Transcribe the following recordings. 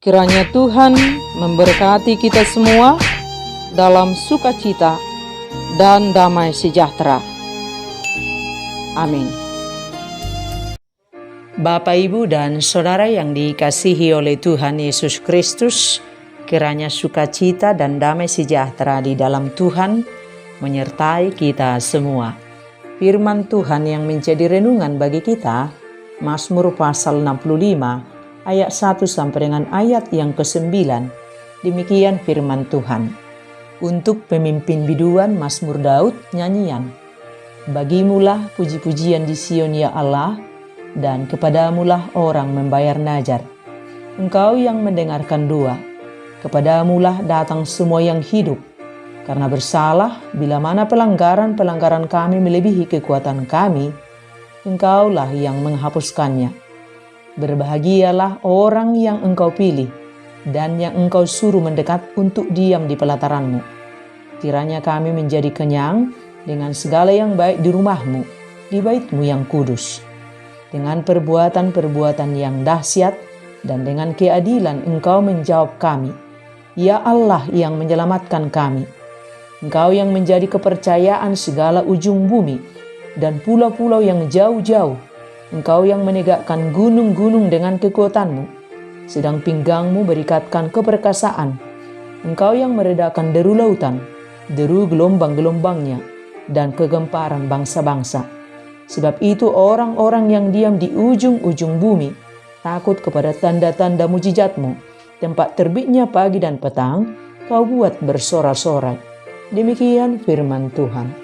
Kiranya Tuhan memberkati kita semua dalam sukacita dan damai sejahtera. Amin. Bapak, Ibu, dan Saudara yang dikasihi oleh Tuhan Yesus Kristus, kiranya sukacita dan damai sejahtera di dalam Tuhan menyertai kita semua. Firman Tuhan yang menjadi renungan bagi kita, Mazmur pasal 65, ayat 1 sampai dengan ayat yang ke-9. Demikian firman Tuhan. Untuk pemimpin biduan Mazmur Daud, nyanyian. Bagimulah puji-pujian di Sion ya Allah, dan kepadamulah orang membayar najar. Engkau yang mendengarkan doa, kepadamulah datang semua yang hidup. Karena bersalah, bila mana pelanggaran-pelanggaran kami melebihi kekuatan kami, Engkaulah yang menghapuskannya. Berbahagialah orang yang Engkau pilih, dan yang Engkau suruh mendekat untuk diam di pelataranmu. Kiranya kami menjadi kenyang dengan segala yang baik di rumahmu, di bait-Mu yang kudus. Dengan perbuatan-perbuatan yang dahsyat dan dengan keadilan Engkau menjawab kami. Ya Allah yang menyelamatkan kami. Engkau yang menjadi kepercayaan segala ujung bumi dan pulau-pulau yang jauh-jauh. Engkau yang menegakkan gunung-gunung dengan kekuatan-Mu, sedang pinggang-Mu berikatkan keperkasaan. Engkau yang meredakan deru lautan, deru gelombang-gelombangnya, dan kegemparan bangsa-bangsa. Sebab itu orang-orang yang diam di ujung-ujung bumi takut kepada tanda-tanda mujizat-Mu. Tempat terbitnya pagi dan petang, Kau buat bersorak-sorai. Demikian firman Tuhan.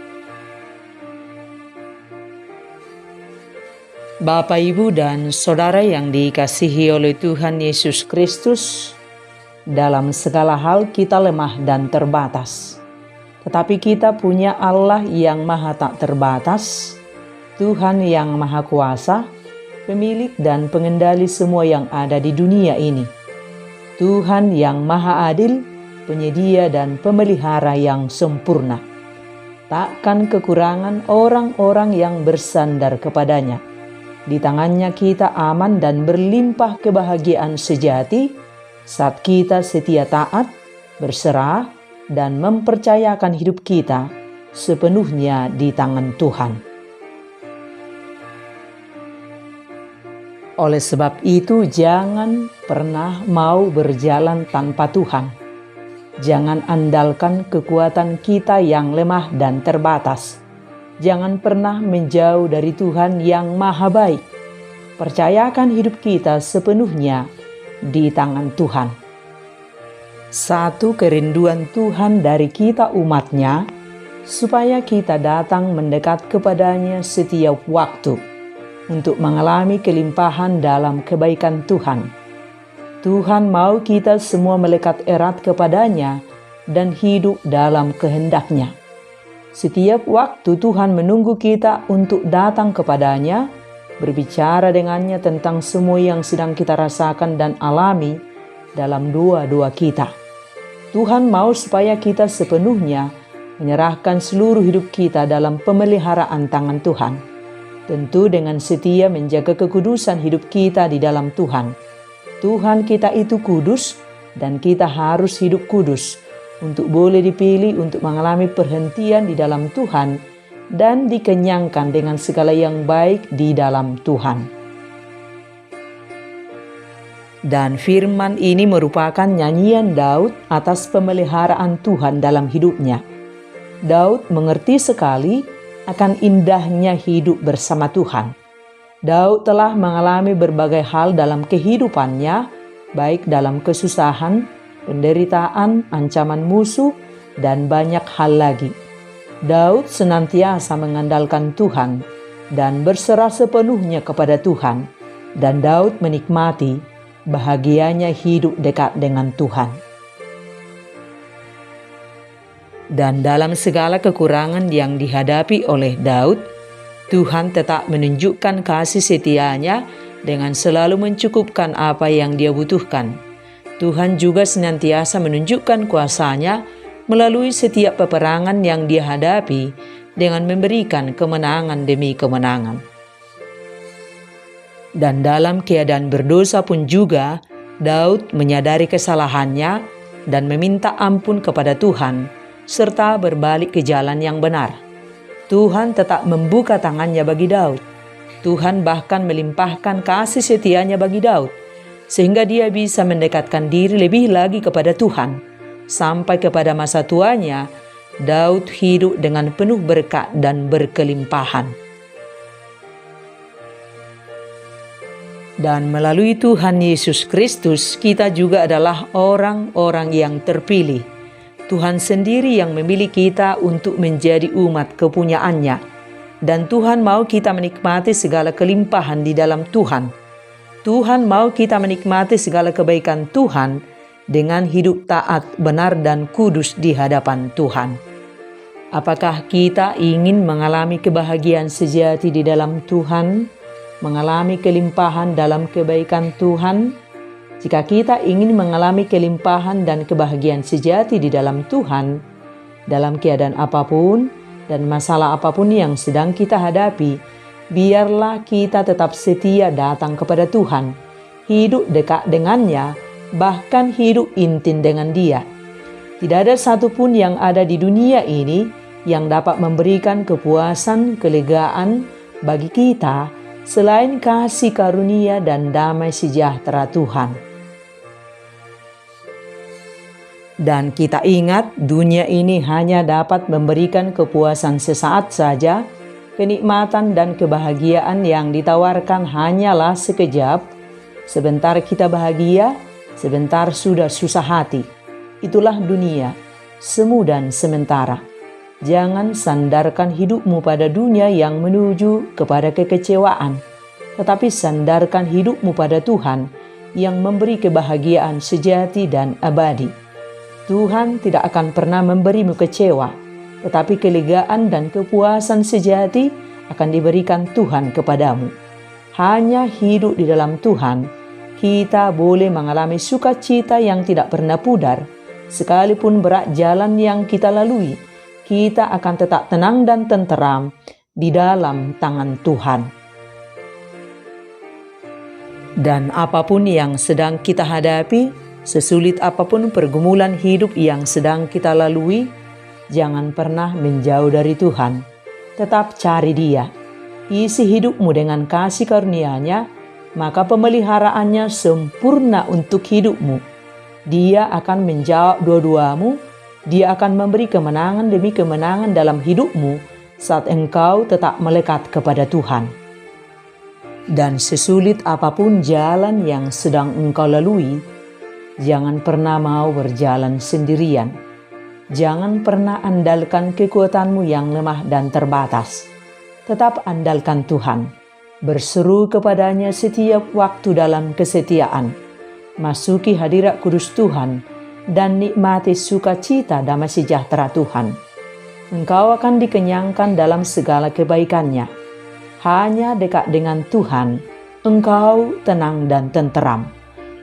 Bapak, Ibu, dan Saudara yang dikasihi oleh Tuhan Yesus Kristus, dalam segala hal kita lemah dan terbatas. Tetapi kita punya Allah yang maha tak terbatas, Tuhan yang Maha Kuasa, pemilik dan pengendali semua yang ada di dunia ini. Tuhan yang Maha Adil, penyedia dan pemelihara yang sempurna. Takkan kekurangan orang-orang yang bersandar kepadanya. Di tangannya kita aman dan berlimpah kebahagiaan sejati saat kita setia taat, berserah, dan mempercayakan hidup kita sepenuhnya di tangan Tuhan. Oleh sebab itu, jangan pernah mau berjalan tanpa Tuhan. Jangan andalkan kekuatan kita yang lemah dan terbatas. Jangan pernah menjauh dari Tuhan yang maha baik. Percayakan hidup kita sepenuhnya di tangan Tuhan. Satu kerinduan Tuhan dari kita umat-Nya, supaya kita datang mendekat kepadanya setiap waktu, untuk mengalami kelimpahan dalam kebaikan Tuhan. Tuhan mau kita semua melekat erat kepadanya dan hidup dalam kehendak-Nya. Setiap waktu Tuhan menunggu kita untuk datang kepadanya, berbicara dengannya tentang semua yang sedang kita rasakan dan alami dalam doa-doa kita. Tuhan mau supaya kita sepenuhnya menyerahkan seluruh hidup kita dalam pemeliharaan tangan Tuhan. Tentu dengan setia menjaga kekudusan hidup kita di dalam Tuhan. Tuhan kita itu kudus dan kita harus hidup kudus untuk boleh dipilih untuk mengalami perhentian di dalam Tuhan dan dikenyangkan dengan segala yang baik di dalam Tuhan. Dan firman ini merupakan nyanyian Daud atas pemeliharaan Tuhan dalam hidupnya. Daud mengerti sekali akan indahnya hidup bersama Tuhan. Daud telah mengalami berbagai hal dalam kehidupannya, baik dalam kesusahan, penderitaan, ancaman musuh, dan banyak hal lagi. Daud senantiasa mengandalkan Tuhan dan berserah sepenuhnya kepada Tuhan, dan Daud menikmati bahagianya hidup dekat dengan Tuhan. Dan dalam segala kekurangan yang dihadapi oleh Daud, Tuhan tetap menunjukkan kasih setia-Nya dengan selalu mencukupkan apa yang dia butuhkan. Tuhan juga senantiasa menunjukkan kuasa-Nya melalui setiap peperangan yang dia hadapi dengan memberikan kemenangan demi kemenangan. Dan dalam keadaan berdosa pun juga, Daud menyadari kesalahannya dan meminta ampun kepada Tuhan, serta berbalik ke jalan yang benar. Tuhan tetap membuka tangannya bagi Daud. Tuhan bahkan melimpahkan kasih setianya bagi Daud, sehingga dia bisa mendekatkan diri lebih lagi kepada Tuhan. Sampai kepada masa tuanya, Daud hidup dengan penuh berkat dan berkelimpahan. Dan melalui Tuhan Yesus Kristus, kita juga adalah orang-orang yang terpilih. Tuhan sendiri yang memilih kita untuk menjadi umat kepunyaannya. Dan Tuhan mau kita menikmati segala kelimpahan di dalam Tuhan. Tuhan mau kita menikmati segala kebaikan Tuhan dengan hidup taat, benar, dan kudus di hadapan Tuhan. Apakah kita ingin mengalami kebahagiaan sejati di dalam Tuhan? Mengalami kelimpahan dalam kebaikan Tuhan? Jika kita ingin mengalami kelimpahan dan kebahagiaan sejati di dalam Tuhan, dalam keadaan apapun dan masalah apapun yang sedang kita hadapi, biarlah kita tetap setia datang kepada Tuhan, hidup dekat dengannya, bahkan hidup intim dengan Dia. Tidak ada satupun yang ada di dunia ini yang dapat memberikan kepuasan, kelegaan bagi kita selain kasih karunia dan damai sejahtera Tuhan. Dan kita ingat, dunia ini hanya dapat memberikan kepuasan sesaat saja. Kenikmatan dan kebahagiaan yang ditawarkan hanyalah sekejap. Sebentar kita bahagia, sebentar sudah susah hati. Itulah dunia, semu dan sementara. Jangan sandarkan hidupmu pada dunia yang menuju kepada kekecewaan, tetapi sandarkan hidupmu pada Tuhan yang memberi kebahagiaan sejati dan abadi. Tuhan tidak akan pernah memberimu kecewa, tetapi kelegaan dan kepuasan sejati akan diberikan Tuhan kepadamu. Hanya hidup di dalam Tuhan, kita boleh mengalami sukacita yang tidak pernah pudar. Sekalipun berat jalan yang kita lalui, kita akan tetap tenang dan tenteram di dalam tangan Tuhan. Dan apapun yang sedang kita hadapi, sesulit apapun pergumulan hidup yang sedang kita lalui, jangan pernah menjauh dari Tuhan. Tetap cari Dia. Isi hidupmu dengan kasih karunia-Nya, maka pemeliharaannya sempurna untuk hidupmu. Dia akan menjawab doa-doamu. Dia akan memberi kemenangan demi kemenangan dalam hidupmu saat engkau tetap melekat kepada Tuhan. Dan sesulit apapun jalan yang sedang engkau lalui, jangan pernah mau berjalan sendirian. Jangan pernah andalkan kekuatanmu yang lemah dan terbatas. Tetap andalkan Tuhan. Berseru kepadanya setiap waktu dalam kesetiaan. Masuki hadirat kudus Tuhan dan nikmati sukacita damai sejahtera Tuhan. Engkau akan dikenyangkan dalam segala kebaikannya. Hanya dekat dengan Tuhan, engkau tenang dan tenteram.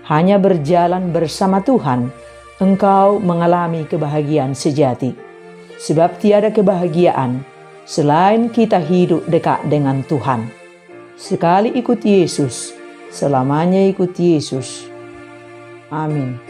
Hanya berjalan bersama Tuhan, engkau mengalami kebahagiaan sejati. Sebab tiada kebahagiaan selain kita hidup dekat dengan Tuhan. Sekali ikut Yesus, selamanya ikut Yesus. Amin.